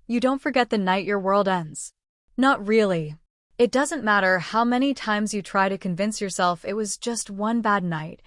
you don't forget the night your world ends. Not really. It doesn't matter how many times you try to convince yourself it was just one bad night,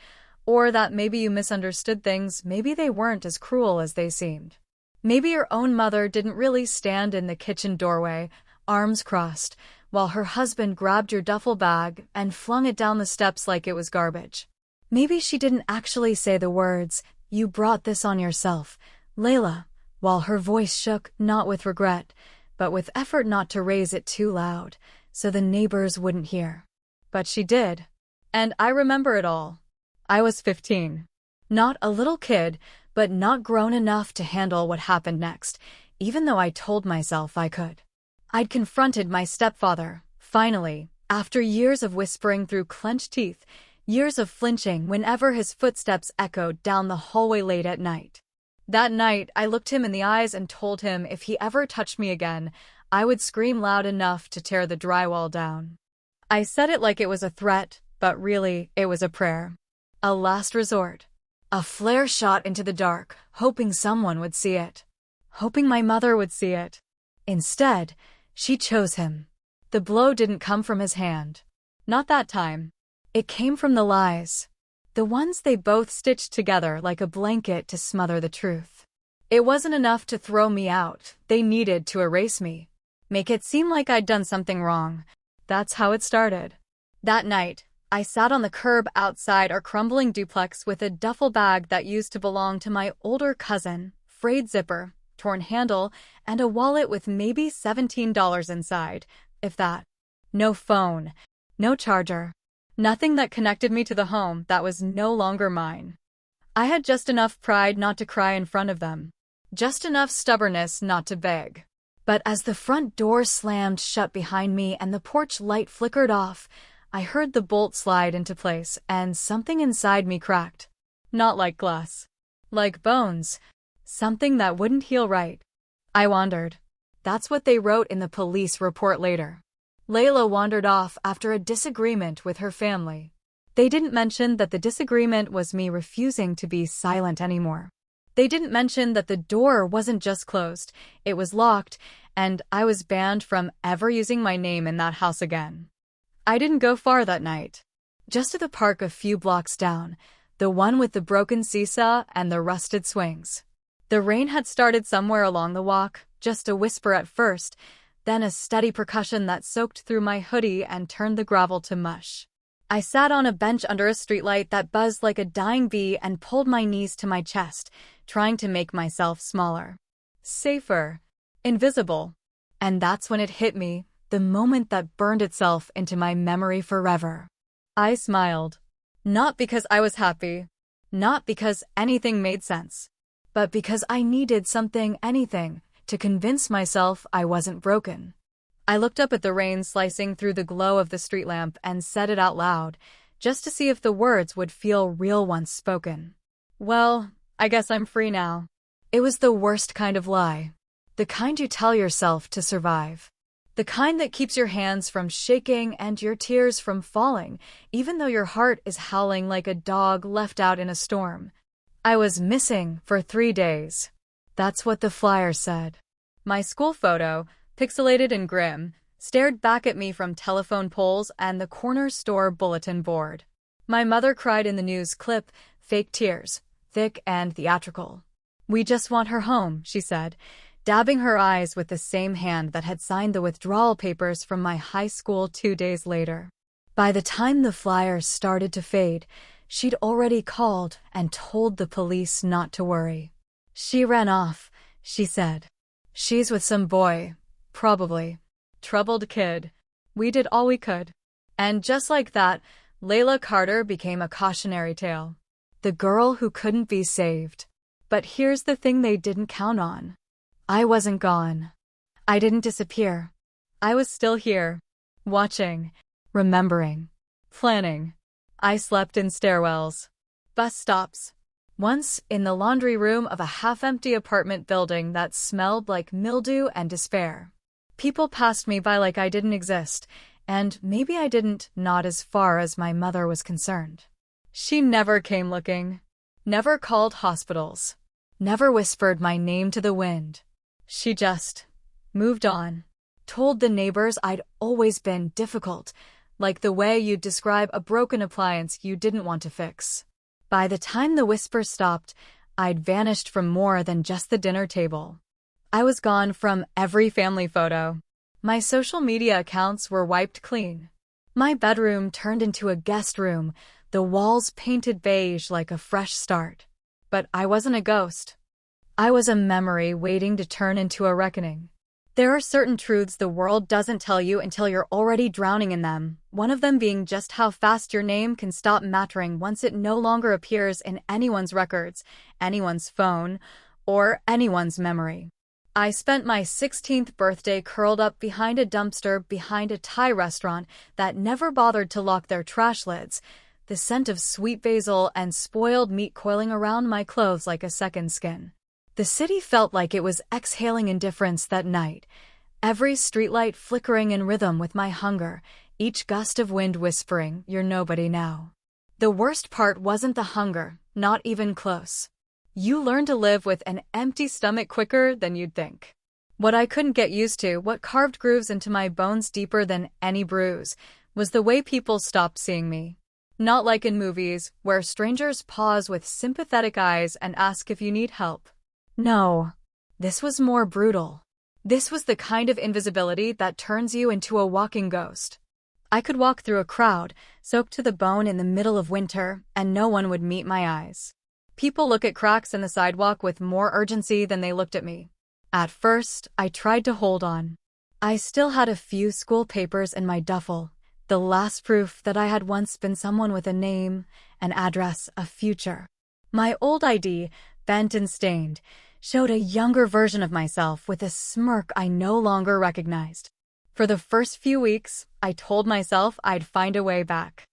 or that maybe you misunderstood things, maybe they weren't as cruel as they seemed. Maybe your own mother didn't really stand in the kitchen doorway, arms crossed, while her husband grabbed your duffel bag and flung it down the steps like it was garbage. Maybe she didn't actually say the words, "You brought this on yourself, Leila," while her voice shook, not with regret, but with effort not to raise it too loud, so the neighbors wouldn't hear. But she did. And I remember it all. I was 15. Not a little kid, but not grown enough to handle what happened next, even though I told myself I could. I'd confronted my stepfather, finally, after years of whispering through clenched teeth, years of flinching whenever his footsteps echoed down the hallway late at night. That night, I looked him in the eyes and told him if he ever touched me again, I would scream loud enough to tear the drywall down. I said it like it was a threat, but really, it was a prayer. A last resort. A flare shot into the dark, hoping someone would see it. Hoping my mother would see it. Instead, she chose him. The blow didn't come from his hand. Not that time. It came from the lies. The ones they both stitched together like a blanket to smother the truth. It wasn't enough to throw me out, they needed to erase me. Make it seem like I'd done something wrong. That's how it started. That night, I sat on the curb outside our crumbling duplex with a duffel bag that used to belong to my older cousin, frayed zipper, torn handle, and a wallet with maybe $17 inside, if that. No phone, no charger, nothing that connected me to the home that was no longer mine. I had just enough pride not to cry in front of them, just enough stubbornness not to beg. But as the front door slammed shut behind me and the porch light flickered off, I heard the bolt slide into place and something inside me cracked. Not like glass. Like bones. Something that wouldn't heal right. I wandered. That's what they wrote in the police report later. Leila wandered off after a disagreement with her family. They didn't mention that the disagreement was me refusing to be silent anymore. They didn't mention that the door wasn't just closed, it was locked, and I was banned from ever using my name in that house again. I didn't go far that night. Just to the park a few blocks down, the one with the broken seesaw and the rusted swings. The rain had started somewhere along the walk, just a whisper at first, then a steady percussion that soaked through my hoodie and turned the gravel to mush. I sat on a bench under a streetlight that buzzed like a dying bee and pulled my knees to my chest, trying to make myself smaller. Safer. Invisible. And that's when it hit me, the moment that burned itself into my memory forever. I smiled. Not because I was happy. Not because anything made sense. But because I needed anything, to convince myself I wasn't broken. I looked up at the rain slicing through the glow of the street lamp and said it out loud, just to see if the words would feel real once spoken. Well, I guess I'm free now. It was the worst kind of lie. The kind you tell yourself to survive. The kind that keeps your hands from shaking and your tears from falling, even though your heart is howling like a dog left out in a storm. I was missing for 3 days. That's what the flyer said. My school photo, pixelated and grim, stared back at me from telephone poles and the corner store bulletin board. My mother cried in the news clip, fake tears, thick and theatrical. "We just want her home," she said, dabbing her eyes with the same hand that had signed the withdrawal papers from my high school 2 days later. By the time the flyers started to fade, she'd already called and told the police not to worry. "She ran off," she said. "She's with some boy, probably. Troubled kid. We did all we could." And just like that, Leila Carter became a cautionary tale. The girl who couldn't be saved. But here's the thing they didn't count on. I wasn't gone. I didn't disappear. I was still here. Watching. Remembering. Planning. I slept in stairwells. Bus stops. Once in the laundry room of a half-empty apartment building that smelled like mildew and despair. People passed me by like I didn't exist, and maybe I didn't, not as far as my mother was concerned. She never came looking. Never called hospitals. Never whispered my name to the wind. She just moved on. Told the neighbors I'd always been difficult, like the way you'd describe a broken appliance you didn't want to fix. By the time the whisper stopped, I'd vanished from more than just the dinner table. I was gone from every family photo. My social media accounts were wiped clean. My bedroom turned into a guest room, the walls painted beige like a fresh start. But I wasn't a ghost. I was a memory waiting to turn into a reckoning. There are certain truths the world doesn't tell you until you're already drowning in them, one of them being just how fast your name can stop mattering once it no longer appears in anyone's records, anyone's phone, or anyone's memory. I spent my 16th birthday curled up behind a dumpster behind a Thai restaurant that never bothered to lock their trash lids, the scent of sweet basil and spoiled meat coiling around my clothes like a second skin. The city felt like it was exhaling indifference that night, every streetlight flickering in rhythm with my hunger, each gust of wind whispering, "You're nobody now." The worst part wasn't the hunger, not even close. You learn to live with an empty stomach quicker than you'd think. What I couldn't get used to, what carved grooves into my bones deeper than any bruise, was the way people stopped seeing me. Not like in movies, where strangers pause with sympathetic eyes and ask if you need help. No, this was more brutal. This was the kind of invisibility that turns you into a walking ghost. I could walk through a crowd, soaked to the bone in the middle of winter, and no one would meet my eyes. People look at cracks in the sidewalk with more urgency than they looked at me. At first, I tried to hold on. I still had a few school papers in my duffel, the last proof that I had once been someone with a name, an address, a future. My old ID, bent and stained, showed a younger version of myself with a smirk I no longer recognized. For the first few weeks, I told myself I'd find a way back.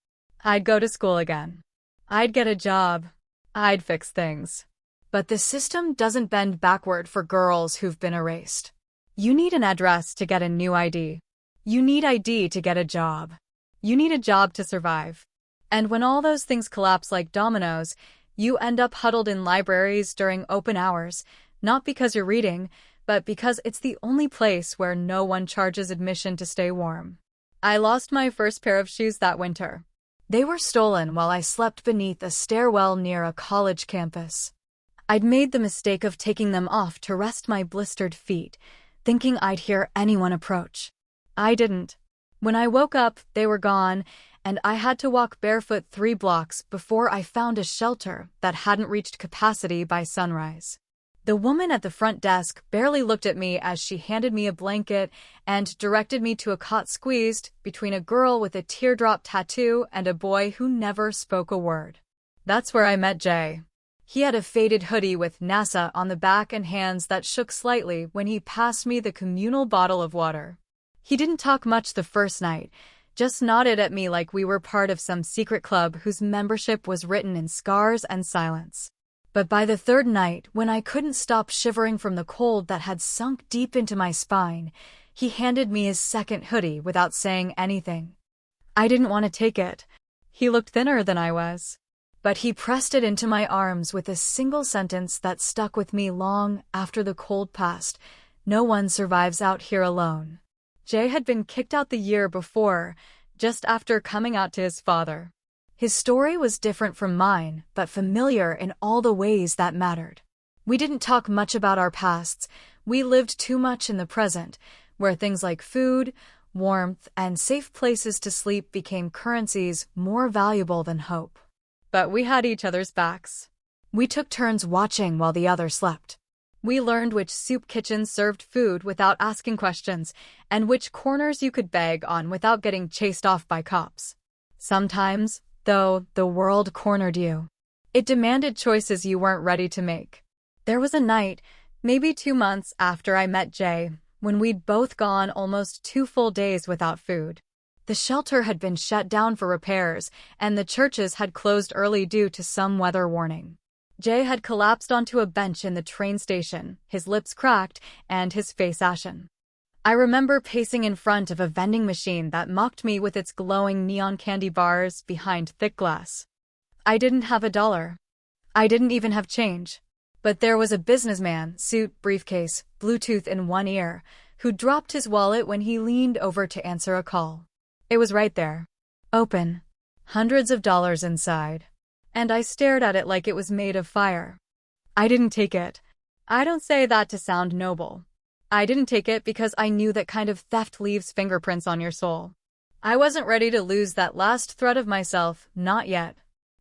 I'd go to school again. I'd get a job. I'd fix things. But the system doesn't bend backward for girls who've been erased. You need an address to get a new ID. You need ID to get a job. You need a job to survive. And when all those things collapse like dominoes, you end up huddled in libraries during open hours, not because you're reading, but because it's the only place where no one charges admission to stay warm. I lost my first pair of shoes that winter. They were stolen while I slept beneath a stairwell near a college campus. I'd made the mistake of taking them off to rest my blistered feet, thinking I'd hear anyone approach. I didn't. When I woke up, they were gone, and I had to walk barefoot 3 blocks before I found a shelter that hadn't reached capacity by sunrise. The woman at the front desk barely looked at me as she handed me a blanket and directed me to a cot squeezed between a girl with a teardrop tattoo and a boy who never spoke a word. That's where I met Jay. He had a faded hoodie with NASA on the back and hands that shook slightly when he passed me the communal bottle of water. He didn't talk much the first night, just nodded at me like we were part of some secret club whose membership was written in scars and silence. But by the 3rd night, when I couldn't stop shivering from the cold that had sunk deep into my spine, he handed me his second hoodie without saying anything. I didn't want to take it. He looked thinner than I was. But he pressed it into my arms with a single sentence that stuck with me long after the cold passed. "No one survives out here alone." Jay had been kicked out the year before, just after coming out to his father. His story was different from mine, but familiar in all the ways that mattered. We didn't talk much about our pasts. We lived too much in the present, where things like food, warmth, and safe places to sleep became currencies more valuable than hope. But we had each other's backs. We took turns watching while the other slept. We learned which soup kitchens served food without asking questions, and which corners you could beg on without getting chased off by cops. Sometimes, though, the world cornered you. It demanded choices you weren't ready to make. There was a night, maybe 2 months after I met Jay, when we'd both gone almost 2 full days without food. The shelter had been shut down for repairs, and the churches had closed early due to some weather warning. Jay had collapsed onto a bench in the train station, his lips cracked and his face ashen. I remember pacing in front of a vending machine that mocked me with its glowing neon candy bars behind thick glass. I didn't have $1. I didn't even have change. But there was a businessman, suit, briefcase, Bluetooth in one ear, who dropped his wallet when he leaned over to answer a call. It was right there. Open. Hundreds of dollars inside. And I stared at it like it was made of fire. I didn't take it. I don't say that to sound noble. I didn't take it because I knew that kind of theft leaves fingerprints on your soul. I wasn't ready to lose that last thread of myself, not yet.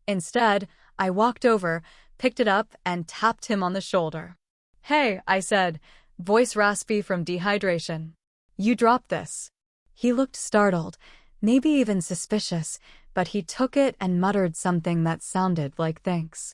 Instead, I walked over, picked it up, and tapped him on the shoulder. "Hey," I said, voice raspy from dehydration. "You dropped this." He looked startled, maybe even suspicious, but he took it and muttered something that sounded like thanks.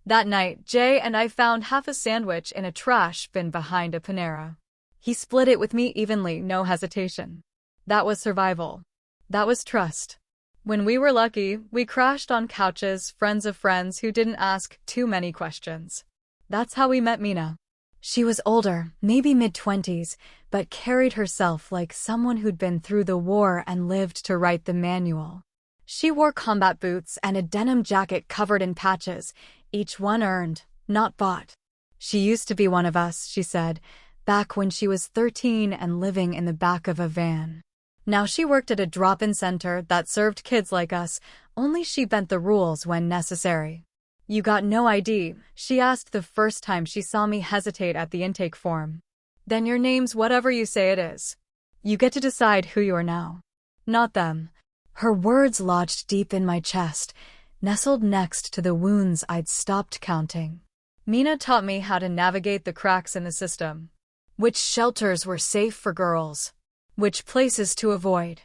That night, Jay and I found half a sandwich in a trash bin behind a Panera. He split it with me evenly, no hesitation. That was survival. That was trust. When we were lucky, we crashed on couches, friends of friends who didn't ask too many questions. That's how we met Mina. She was older, maybe mid-20s, but carried herself like someone who'd been through the war and lived to write the manual. She wore combat boots and a denim jacket covered in patches, each one earned, not bought. She used to be one of us, she said, back when she was 13 and living in the back of a van. Now she worked at a drop-in center that served kids like us, only she bent the rules when necessary. "You got no ID?" she asked the first time she saw me hesitate at the intake form. "Then your name's whatever you say it is. You get to decide who you are now. Not them." Her words lodged deep in my chest, nestled next to the wounds I'd stopped counting. Mina taught me how to navigate the cracks in the system. Which shelters were safe for girls. Which places to avoid.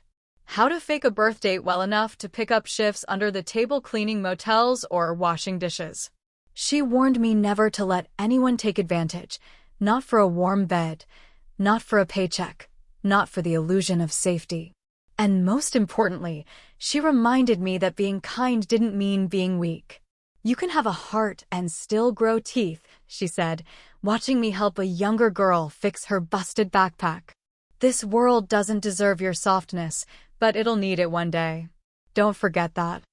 How to fake a birth date well enough to pick up shifts under the table cleaning motels or washing dishes. She warned me never to let anyone take advantage, not for a warm bed, not for a paycheck, not for the illusion of safety. And most importantly, she reminded me that being kind didn't mean being weak. "You can have a heart and still grow teeth," she said, watching me help a younger girl fix her busted backpack. "This world doesn't deserve your softness, but it'll need it one day. Don't forget that."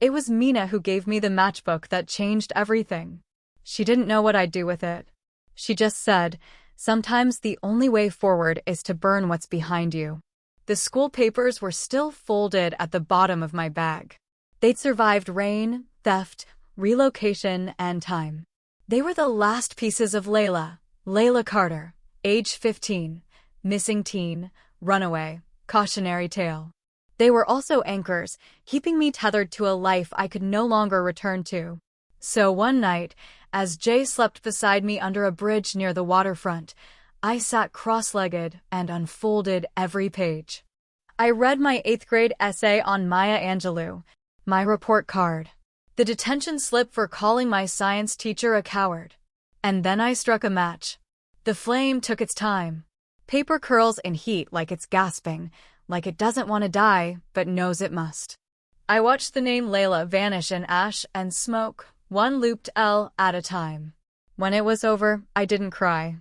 It was Mina who gave me the matchbook that changed everything. She didn't know what I'd do with it. She just said, "Sometimes the only way forward is to burn what's behind you." The school papers were still folded at the bottom of my bag. They'd survived rain, theft, relocation, and time. They were the last pieces of Leila Carter, age 15, missing teen, runaway, cautionary tale. They were also anchors, keeping me tethered to a life I could no longer return to. So one night, as Jay slept beside me under a bridge near the waterfront, I sat cross-legged and unfolded every page. I read my 8th grade essay on Maya Angelou, my report card, the detention slip for calling my science teacher a coward. And then I struck a match. The flame took its time. Paper curls in heat like it's gasping, like it doesn't want to die, but knows it must. I watched the name Leila vanish in ash and smoke, one looped L at a time. When it was over, I didn't cry.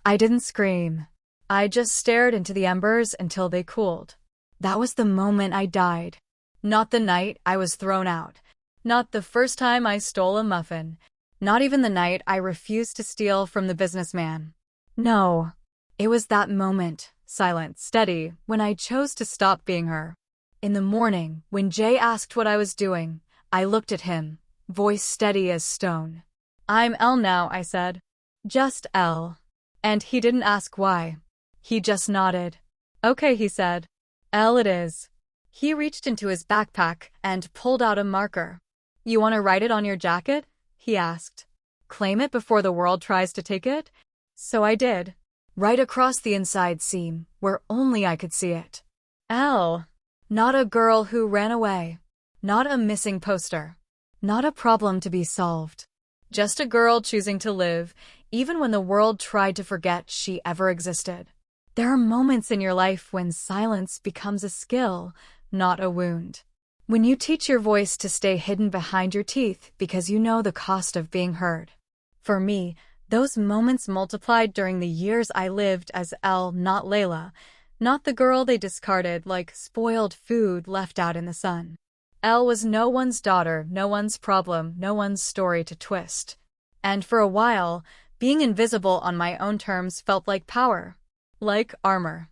I didn't scream. I just stared into the embers until they cooled. That was the moment I died. Not the night I was thrown out. Not the first time I stole a muffin. Not even the night I refused to steal from the businessman. No. It was that moment, silent, steady, when I chose to stop being her. In the morning, when Jay asked what I was doing, I looked at him, voice steady as stone. "I'm L now," I said. "Just L." And he didn't ask why. He just nodded. "Okay," he said. "L it is." He reached into his backpack and pulled out a marker. "You want to write it on your jacket?" he asked. "Claim it before the world tries to take it?" So I did. Right across the inside seam, where only I could see it. L. Not a girl who ran away. Not a missing poster. Not a problem to be solved. Just a girl choosing to live, even when the world tried to forget she ever existed. There are moments in your life when silence becomes a skill, not a wound. When you teach your voice to stay hidden behind your teeth because you know the cost of being heard. For me, those moments multiplied during the years I lived as L, not Leila, not the girl they discarded like spoiled food left out in the sun. L was no one's daughter, no one's problem, no one's story to twist. And for a while, being invisible on my own terms felt like power. like armor.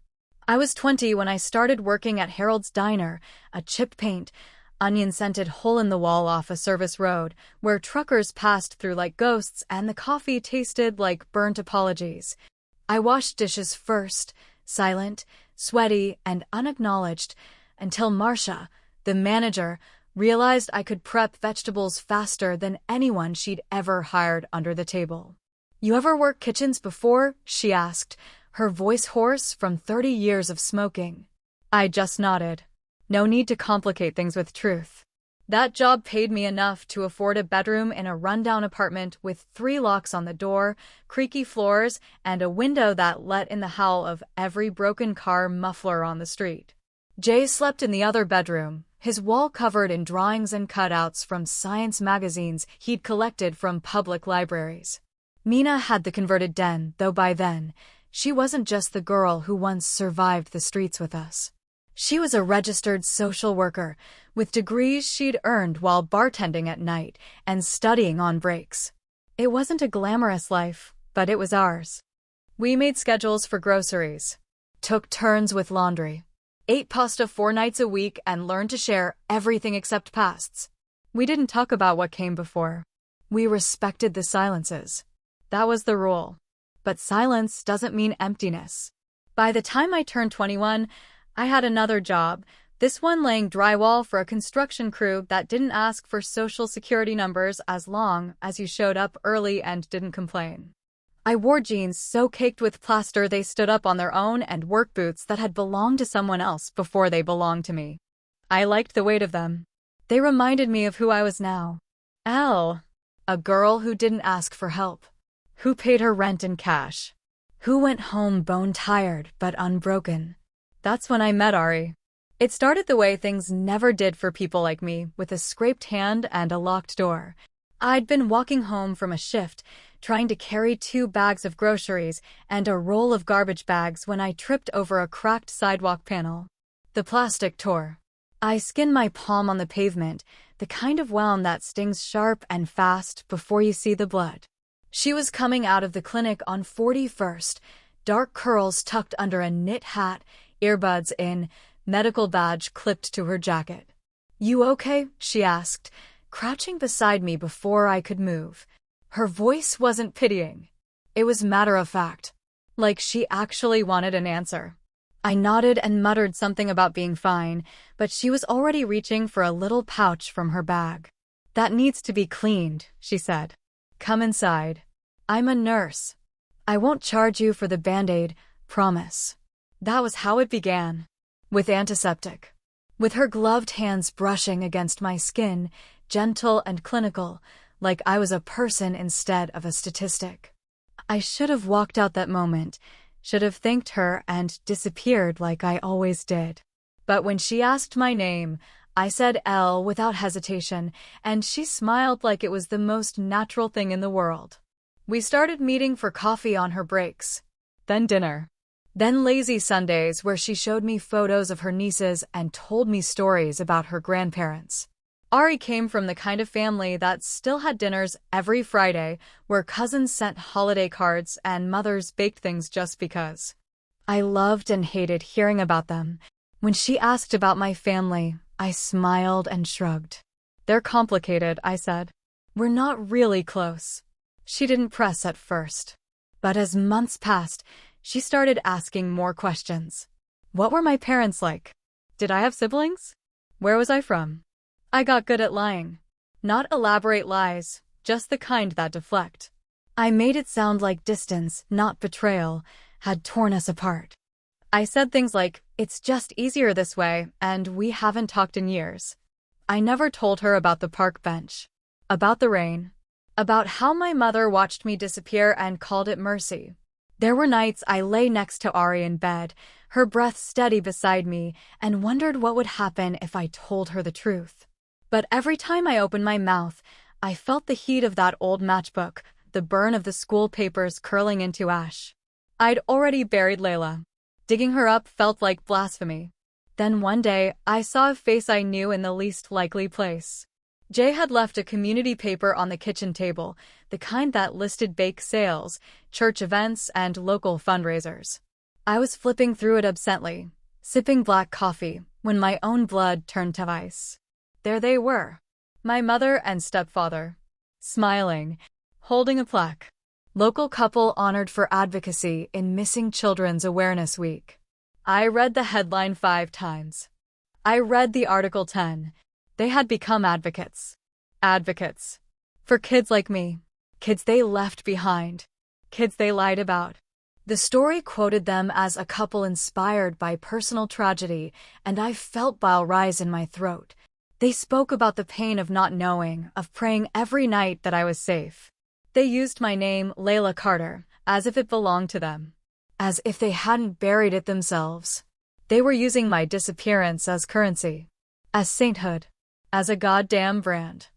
I was 20 when I started working at Harold's Diner, a chip-paint, onion-scented hole-in-the-wall off a service road, where truckers passed through like ghosts and the coffee tasted like burnt apologies. I washed dishes first, silent, sweaty, and unacknowledged, until Marcia, the manager, realized I could prep vegetables faster than anyone she'd ever hired under the table. "You ever worked kitchens before?" she asked, her voice hoarse from 30 years of smoking. I just nodded. No need to complicate things with truth. That job paid me enough to afford a bedroom in a rundown apartment with 3 locks on the door, creaky floors, and a window that let in the howl of every broken car muffler on the street. Jay slept in the other bedroom, his wall covered in drawings and cutouts from science magazines he'd collected from public libraries. Mina had the converted den, though by then, she wasn't just the girl who once survived the streets with us. She was a registered social worker, with degrees she'd earned while bartending at night and studying on breaks. It wasn't a glamorous life, but it was ours. We made schedules for groceries, took turns with laundry, ate pasta 4 nights a week, and learned to share everything except pasts. We didn't talk about what came before. We respected the silences. That was the rule. But silence doesn't mean emptiness. By the time I turned 21, I had another job, this one laying drywall for a construction crew that didn't ask for social security numbers as long as you showed up early and didn't complain. I wore jeans so caked with plaster they stood up on their own and work boots that had belonged to someone else before they belonged to me. I liked the weight of them. They reminded me of who I was now. Elle, a girl who didn't ask for help, who paid her rent in cash, who went home bone-tired but unbroken. That's when I met Ari. It started the way things never did for people like me, with a scraped hand and a locked door. I'd been walking home from a shift, trying to carry 2 bags of groceries and a roll of garbage bags when I tripped over a cracked sidewalk panel. The plastic tore. I skinned my palm on the pavement, the kind of wound that stings sharp and fast before you see the blood. She was coming out of the clinic on 41st, dark curls tucked under a knit hat, earbuds in, medical badge clipped to her jacket. "You okay?" she asked, crouching beside me before I could move. Her voice wasn't pitying. It was matter-of-fact, like she actually wanted an answer. I nodded and muttered something about being fine, but she was already reaching for a little pouch from her bag. "That needs to be cleaned," she said. "Come inside. I'm a nurse. I won't charge you for the Band-Aid, promise." That was how it began. With antiseptic. With her gloved hands brushing against my skin, gentle and clinical, like I was a person instead of a statistic. I should have walked out that moment, should have thanked her and disappeared like I always did. But when she asked my name, I said Elle without hesitation, and she smiled like it was the most natural thing in the world. We started meeting for coffee on her breaks. Then dinner. Then lazy Sundays where she showed me photos of her nieces and told me stories about her grandparents. Ari came from the kind of family that still had dinners every Friday, where cousins sent holiday cards and mothers baked things just because. I loved and hated hearing about them. When she asked about my family, I smiled and shrugged. "They're complicated," I said. "We're not really close." She didn't press at first. But as months passed, she started asking more questions. What were my parents like? Did I have siblings? Where was I from? I got good at lying. Not elaborate lies, just the kind that deflect. I made it sound like distance, not betrayal, had torn us apart. I said things like, "It's just easier this way, and we haven't talked in years." I never told her about the park bench, about the rain, about how my mother watched me disappear and called it mercy. There were nights I lay next to Ari in bed, her breath steady beside me, and wondered what would happen if I told her the truth. But every time I opened my mouth, I felt the heat of that old matchbook, the burn of the school papers curling into ash. I'd already buried Leila. Digging her up felt like blasphemy. Then one day, I saw a face I knew in the least likely place. Jay had left a community paper on the kitchen table, the kind that listed bake sales, church events, and local fundraisers. I was flipping through it absently, sipping black coffee, when my own blood turned to ice. There they were, my mother and stepfather, smiling, holding a plaque. Local couple honored for advocacy in Missing Children's Awareness Week. I read the headline 5 times. I read the article 10. They had become advocates. Advocates. For kids like me. Kids they left behind. Kids they lied about. The story quoted them as a couple inspired by personal tragedy, and I felt bile rise in my throat. They spoke about the pain of not knowing, of praying every night that I was safe. They used my name, Leila Carter, as if it belonged to them. As if they hadn't buried it themselves. They were using my disappearance as currency. As sainthood. As a goddamn brand.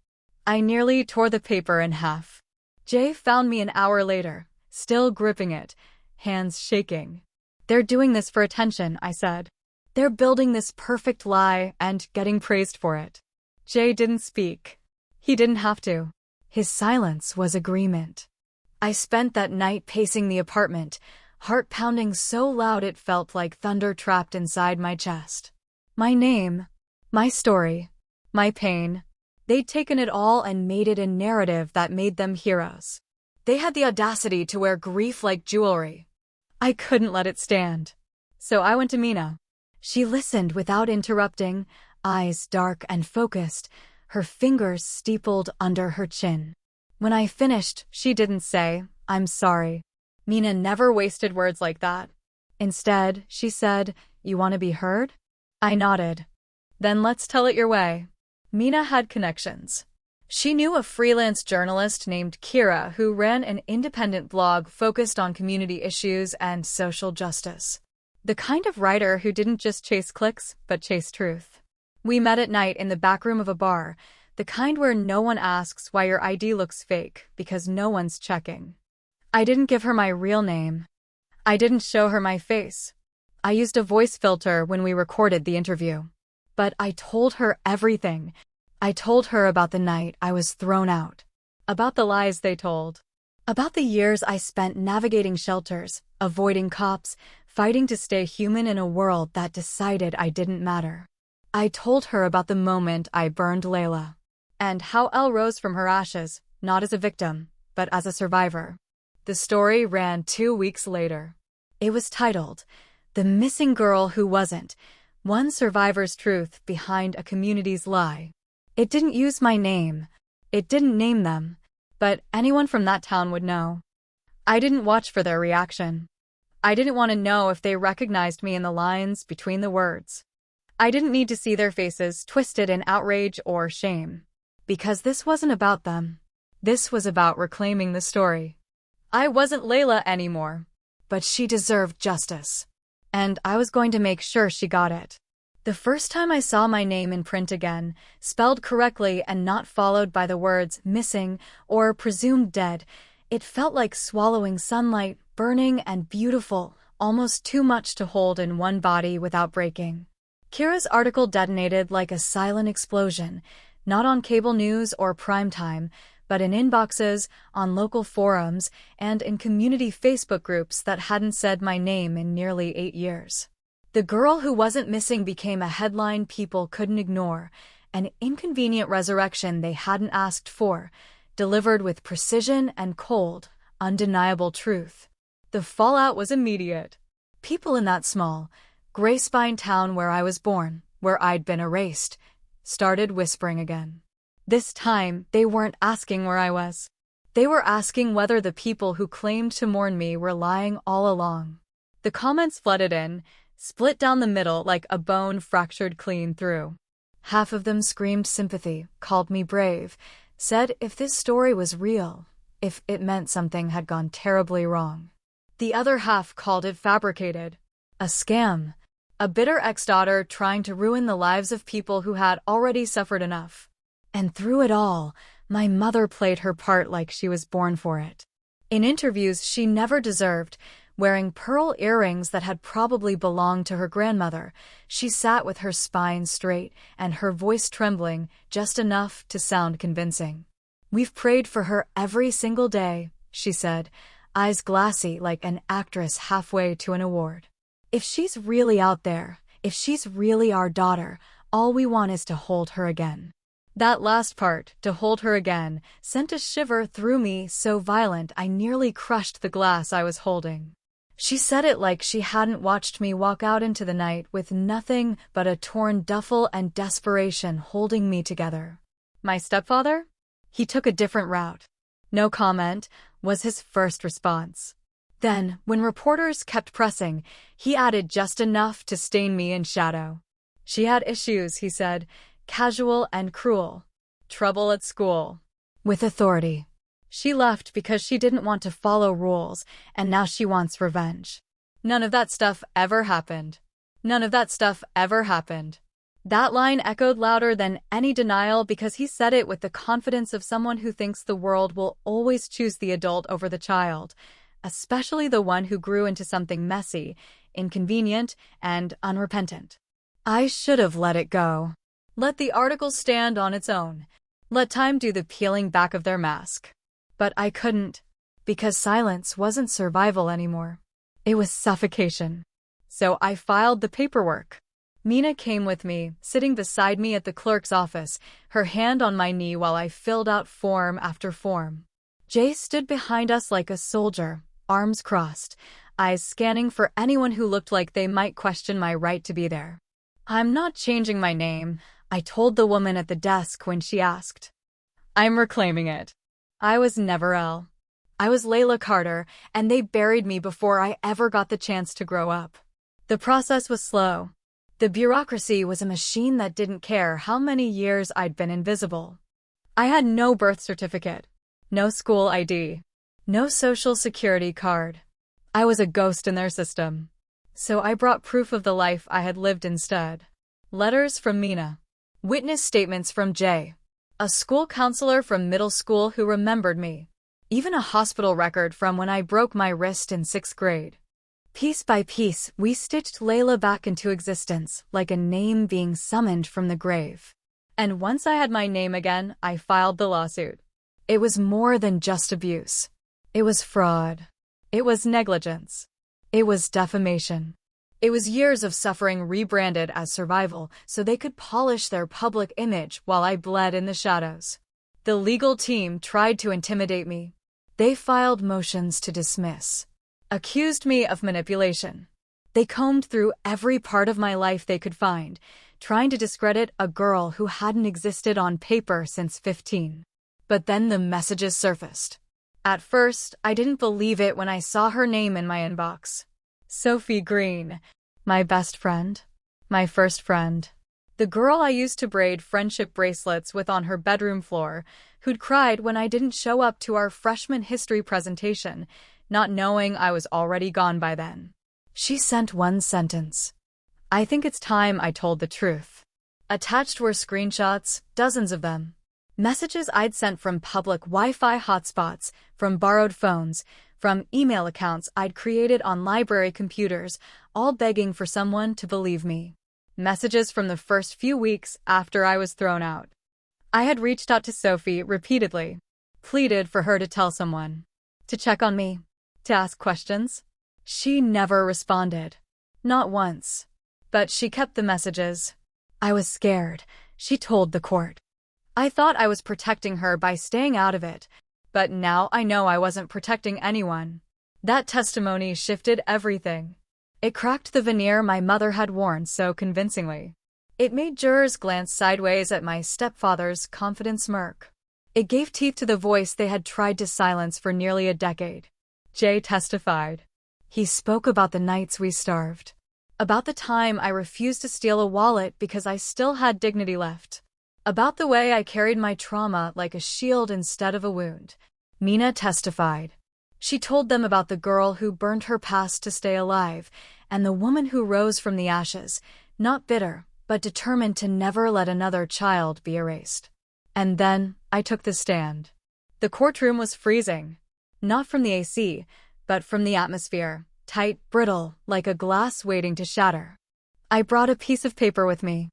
I nearly tore the paper in half. Jay found me an hour later, still gripping it, hands shaking. They're doing this for attention, I said. They're building this perfect lie and getting praised for it. Jay didn't speak. He didn't have to. His silence was agreement. I spent that night pacing the apartment, heart pounding so loud it felt like thunder trapped inside my chest. My name, my story, my pain. They'd taken it all and made it a narrative that made them heroes. They had the audacity to wear grief like jewelry. I couldn't let it stand. So I went to Mina. She listened without interrupting, eyes dark and focused, her fingers steepled under her chin. When I finished, she didn't say, "I'm sorry." Mina never wasted words like that. Instead, she said, "You want to be heard?" I nodded. "Then let's tell it your way." Mina had connections. She knew a freelance journalist named Kira who ran an independent blog focused on community issues and social justice. The kind of writer who didn't just chase clicks, but chase truth. We met at night in the back room of a bar, the kind where no one asks why your ID looks fake because no one's checking. I didn't give her my real name. I didn't show her my face. I used a voice filter when we recorded the interview. But I told her everything. I told her about the night I was thrown out. About the lies they told. About the years I spent navigating shelters, avoiding cops, fighting to stay human in a world that decided I didn't matter. I told her about the moment I burned Leila. And how Elle rose from her ashes, not as a victim, but as a survivor. The story ran 2 weeks later. It was titled, "The Missing Girl Who Wasn't, One Survivor's Truth Behind a Community's Lie." It didn't use my name. It didn't name them. But anyone from that town would know. I didn't watch for their reaction. I didn't want to know if they recognized me in the lines between the words. I didn't need to see their faces twisted in outrage or shame. Because this wasn't about them. This was about reclaiming the story. I wasn't Leila anymore. But she deserved justice. And I was going to make sure she got it. The first time I saw my name in print again, spelled correctly and not followed by the words missing or presumed dead, it felt like swallowing sunlight, burning and beautiful, almost too much to hold in one body without breaking. Kira's article detonated like a silent explosion, not on cable news or primetime, but in inboxes, on local forums, and in community Facebook groups that hadn't said my name in nearly 8 years. The girl who wasn't missing became a headline people couldn't ignore, an inconvenient resurrection they hadn't asked for, delivered with precision and cold, undeniable truth. The fallout was immediate. People in that small, gray-spine town where I was born, where I'd been erased, started whispering again. This time, they weren't asking where I was. They were asking whether the people who claimed to mourn me were lying all along. The comments flooded in, split down the middle like a bone fractured clean through. Half of them screamed sympathy, called me brave, said if this story was real, if it meant something had gone terribly wrong. The other half called it fabricated. A scam. A bitter ex-daughter trying to ruin the lives of people who had already suffered enough. And through it all, my mother played her part like she was born for it. In interviews she never deserved, wearing pearl earrings that had probably belonged to her grandmother, she sat with her spine straight and her voice trembling just enough to sound convincing. "We've prayed for her every single day," she said, eyes glassy like an actress halfway to an award. If she's really out there, if she's really our daughter, all we want is to hold her again. That last part, to hold her again, sent a shiver through me so violent I nearly crushed the glass I was holding. She said it like she hadn't watched me walk out into the night with nothing but a torn duffel and desperation holding me together. My stepfather? He took a different route. No comment was his first response. Then, when reporters kept pressing, he added just enough to stain me in shadow. She had issues, he said, casual and cruel. Trouble at school. With authority. She left because she didn't want to follow rules, and now she wants revenge. None of that stuff ever happened. None of that stuff ever happened. That line echoed louder than any denial because he said it with the confidence of someone who thinks the world will always choose the adult over the child, especially the one who grew into something messy, inconvenient, and unrepentant. I should have let it go. Let the article stand on its own. Let time do the peeling back of their mask. But I couldn't, because silence wasn't survival anymore. It was suffocation. So I filed the paperwork. Mina came with me, sitting beside me at the clerk's office, her hand on my knee while I filled out form after form. Jay stood behind us like a soldier, arms crossed, eyes scanning for anyone who looked like they might question my right to be there. I'm not changing my name, I told the woman at the desk when she asked. I'm reclaiming it. I was never Elle. I was Leila Carter, and they buried me before I ever got the chance to grow up. The process was slow. The bureaucracy was a machine that didn't care how many years I'd been invisible. I had no birth certificate, no school ID, no social security card. I was a ghost in their system. So I brought proof of the life I had lived instead. Letters from Mina. Witness statements from Jay. A school counselor from middle school who remembered me. Even a hospital record from when I broke my wrist in 6th grade. Piece by piece, we stitched Leila back into existence, like a name being summoned from the grave. And once I had my name again, I filed the lawsuit. It was more than just abuse. It was fraud. It was negligence. It was defamation. It was years of suffering rebranded as survival so they could polish their public image while I bled in the shadows. The legal team tried to intimidate me. They filed motions to dismiss. Accused me of manipulation. They combed through every part of my life they could find, trying to discredit a girl who hadn't existed on paper since 15. But then the messages surfaced. At first, I didn't believe it when I saw her name in my inbox. Sophie Green. My best friend. My first friend. The girl I used to braid friendship bracelets with on her bedroom floor, who'd cried when I didn't show up to our freshman history presentation, not knowing I was already gone by then. She sent one sentence. I think it's time I told the truth. Attached were screenshots, dozens of them. Messages I'd sent from public Wi-Fi hotspots, from borrowed phones, from email accounts I'd created on library computers, all begging for someone to believe me. Messages from the first few weeks after I was thrown out. I had reached out to Sophie repeatedly, pleaded for her to tell someone, to check on me, to ask questions. She never responded. Not once. But she kept the messages. I was scared, she told the court. I thought I was protecting her by staying out of it, but now I know I wasn't protecting anyone. That testimony shifted everything. It cracked the veneer my mother had worn so convincingly. It made jurors glance sideways at my stepfather's confident smirk. It gave teeth to the voice they had tried to silence for nearly a decade. Jay testified. He spoke about the nights we starved. About the time I refused to steal a wallet because I still had dignity left. About the way I carried my trauma like a shield instead of a wound. Mina testified. She told them about the girl who burned her past to stay alive, and the woman who rose from the ashes, not bitter, but determined to never let another child be erased. And then, I took the stand. The courtroom was freezing. Not from the AC, but from the atmosphere, tight, brittle, like a glass waiting to shatter. I brought a piece of paper with me.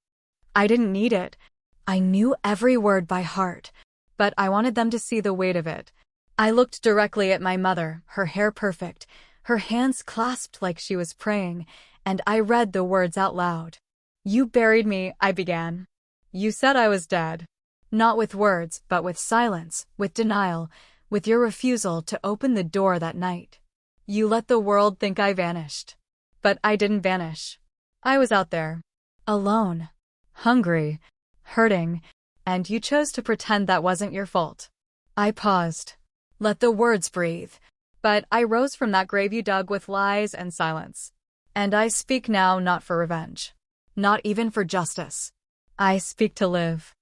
I didn't need it. I knew every word by heart, but I wanted them to see the weight of it. I looked directly at my mother, her hair perfect, her hands clasped like she was praying, and I read the words out loud. "You buried me," I began. "You said I was dead." Not with words, but with silence, with denial, with your refusal to open the door that night. You let the world think I vanished. But I didn't vanish. I was out there. Alone. Hungry. Hurting. And you chose to pretend that wasn't your fault. I paused. Let the words breathe. But I rose from that grave you dug with lies and silence. And I speak now not for revenge. Not even for justice. I speak to live.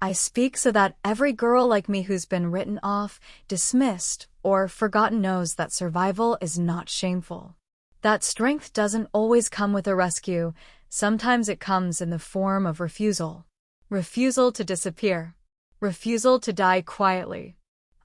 I speak so that every girl like me who's been written off, dismissed, or forgotten knows that survival is not shameful. That strength doesn't always come with a rescue. Sometimes it comes in the form of refusal. Refusal to disappear. Refusal to die quietly.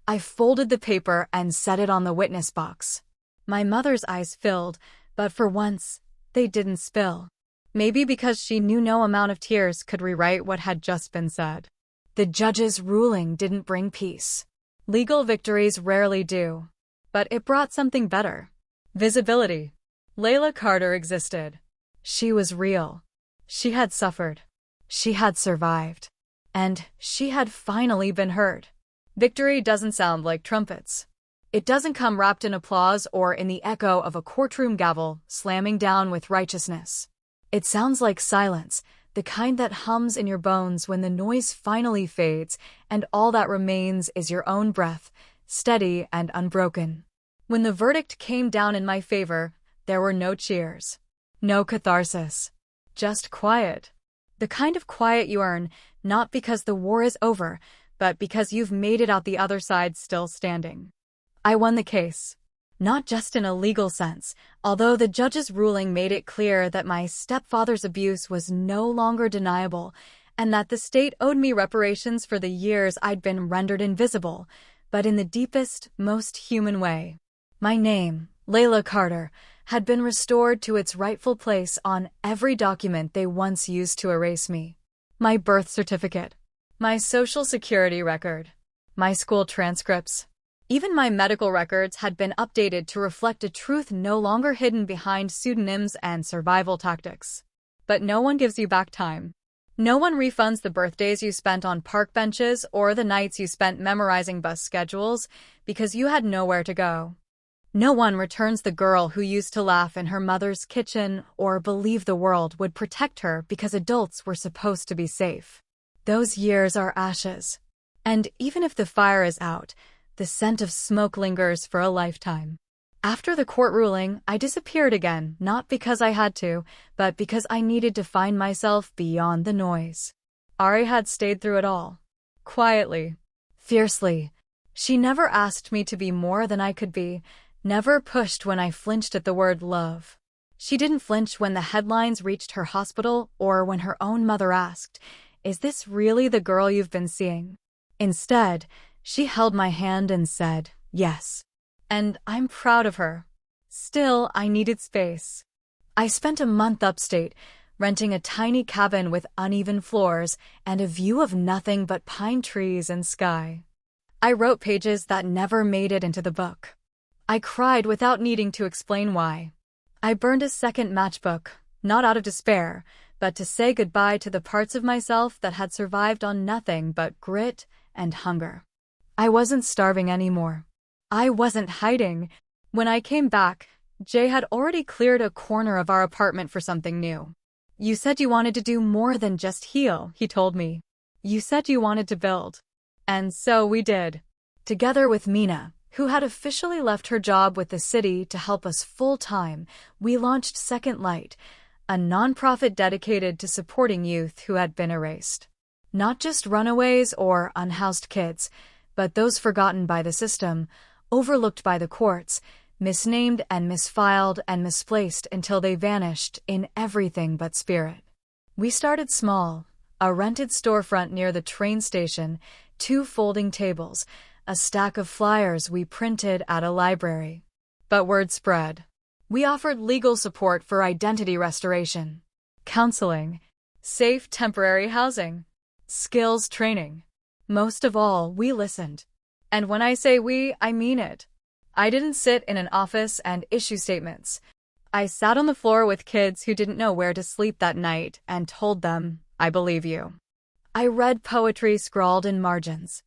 I folded the paper and set it on the witness box. My mother's eyes filled, but for once, they didn't spill. Maybe because she knew no amount of tears could rewrite what had just been said. The judge's ruling didn't bring peace. Legal victories rarely do. But it brought something better. Visibility. Leila Carter existed. She was real. She had suffered. She had survived. And she had finally been heard. Victory doesn't sound like trumpets. It doesn't come wrapped in applause or in the echo of a courtroom gavel slamming down with righteousness. It sounds like silence, the kind that hums in your bones when the noise finally fades and all that remains is your own breath, steady and unbroken. When the verdict came down in my favor, there were no cheers. No catharsis. Just quiet. The kind of quiet you earn, not because the war is over, but because you've made it out the other side still standing. I won the case. Not just in a legal sense, although the judge's ruling made it clear that my stepfather's abuse was no longer deniable and that the state owed me reparations for the years I'd been rendered invisible, but in the deepest, most human way. My name, Leila Carter, had been restored to its rightful place on every document they once used to erase me. My birth certificate, my social security record, my school transcripts. Even my medical records had been updated to reflect a truth no longer hidden behind pseudonyms and survival tactics. But no one gives you back time. No one refunds the birthdays you spent on park benches or the nights you spent memorizing bus schedules because you had nowhere to go. No one returns the girl who used to laugh in her mother's kitchen or believe the world would protect her because adults were supposed to be safe. Those years are ashes. And even if the fire is out, the scent of smoke lingers for a lifetime. After the court ruling, I disappeared again, not because I had to, but because I needed to find myself beyond the noise. Ari had stayed through it all. Quietly. Fiercely. She never asked me to be more than I could be, never pushed when I flinched at the word love. She didn't flinch when the headlines reached her hospital or when her own mother asked, "Is this really the girl you've been seeing?" Instead, she held my hand and said, "Yes." And I'm proud of her. Still, I needed space. I spent a month upstate, renting a tiny cabin with uneven floors and a view of nothing but pine trees and sky. I wrote pages that never made it into the book. I cried without needing to explain why. I burned a second matchbook, not out of despair, but to say goodbye to the parts of myself that had survived on nothing but grit and hunger. I wasn't starving anymore. I wasn't hiding. When I came back, Jay had already cleared a corner of our apartment for something new. "You said you wanted to do more than just heal," he told me. "You said you wanted to build." And so we did. Together with Mina, who had officially left her job with the city to help us full-time, we launched Second Light, a nonprofit dedicated to supporting youth who had been erased. Not just runaways or unhoused kids, but those forgotten by the system, overlooked by the courts, misnamed and misfiled and misplaced until they vanished in everything but spirit. We started small, a rented storefront near the train station, 2 folding tables, a stack of flyers we printed at a library. But word spread. We offered legal support for identity restoration, counseling, safe temporary housing, skills training. Most of all, we listened. And when I say we, I mean it. I didn't sit in an office and issue statements. I sat on the floor with kids who didn't know where to sleep that night and told them, I believe you. I read poetry scrawled in margins.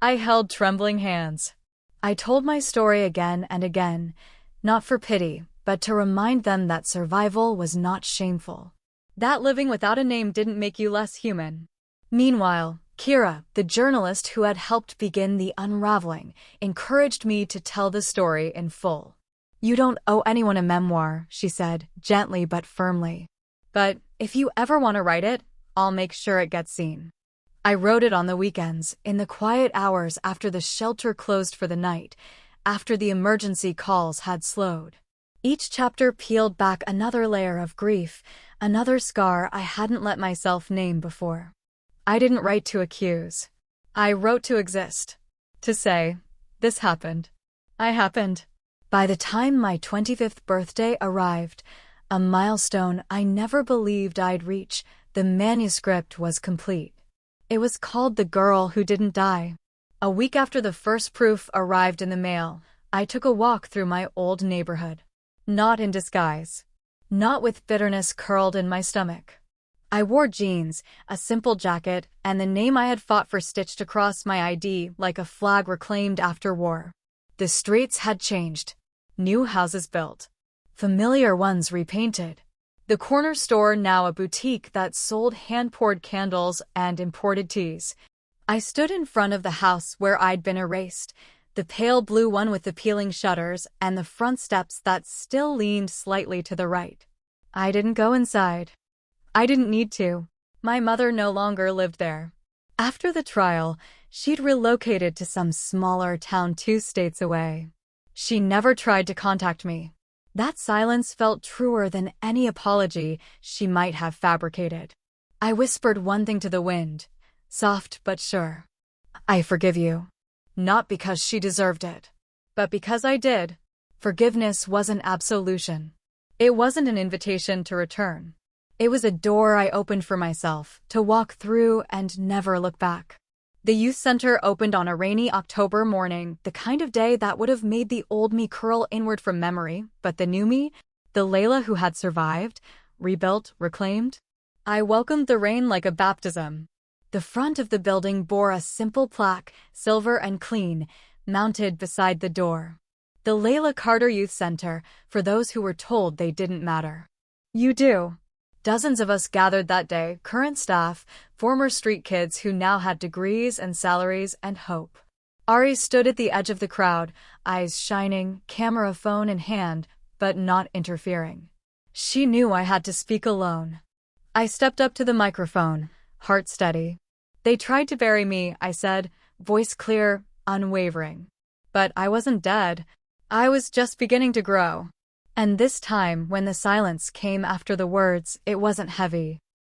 I held trembling hands. I told my story again and again, not for pity, but to remind them that survival was not shameful. That living without a name didn't make you less human. Meanwhile, Kira, the journalist who had helped begin the unraveling, encouraged me to tell the story in full. You don't owe anyone a memoir, she said, gently but firmly. But if you ever want to write it, I'll make sure it gets seen. I wrote it on the weekends, in the quiet hours after the shelter closed for the night, after the emergency calls had slowed. Each chapter peeled back another layer of grief, another scar I hadn't let myself name before. I didn't write to accuse. I wrote to exist. To say, this happened. I happened. By the time my 25th birthday arrived, a milestone I never believed I'd reach, the manuscript was complete. It was called The Girl Who Didn't Die. A week after the first proof arrived in the mail, I took a walk through my old neighborhood. Not in disguise. Not with bitterness curled in my stomach. I wore jeans, a simple jacket, and the name I had fought for stitched across my ID like a flag reclaimed after war. The streets had changed. New houses built. Familiar ones repainted. The corner store now a boutique that sold hand-poured candles and imported teas. I stood in front of the house where I'd been erased, the pale blue one with the peeling shutters and the front steps that still leaned slightly to the right. I didn't go inside. I didn't need to. My mother no longer lived there. After the trial, she'd relocated to some smaller town 2 states away. She never tried to contact me. That silence felt truer than any apology she might have fabricated. I whispered one thing to the wind, soft but sure. I forgive you. Not because she deserved it, but because I did. Forgiveness wasn't absolution. It wasn't an invitation to return. It was a door I opened for myself, to walk through and never look back. The youth center opened on a rainy October morning, the kind of day that would have made the old me curl inward from memory, but the new me, the Leila who had survived, rebuilt, reclaimed, I welcomed the rain like a baptism. The front of the building bore a simple plaque, silver and clean, mounted beside the door. The Leila Carter Youth Center, for those who were told they didn't matter. You do. Dozens of us gathered that day, current staff, former street kids who now had degrees and salaries and hope. Ari stood at the edge of the crowd, eyes shining, camera phone in hand, but not interfering. She knew I had to speak alone. I stepped up to the microphone, heart steady. They tried to bury me, I said, voice clear, unwavering. But I wasn't dead. I was just beginning to grow. And this time, when the silence came after the words, it wasn't heavy.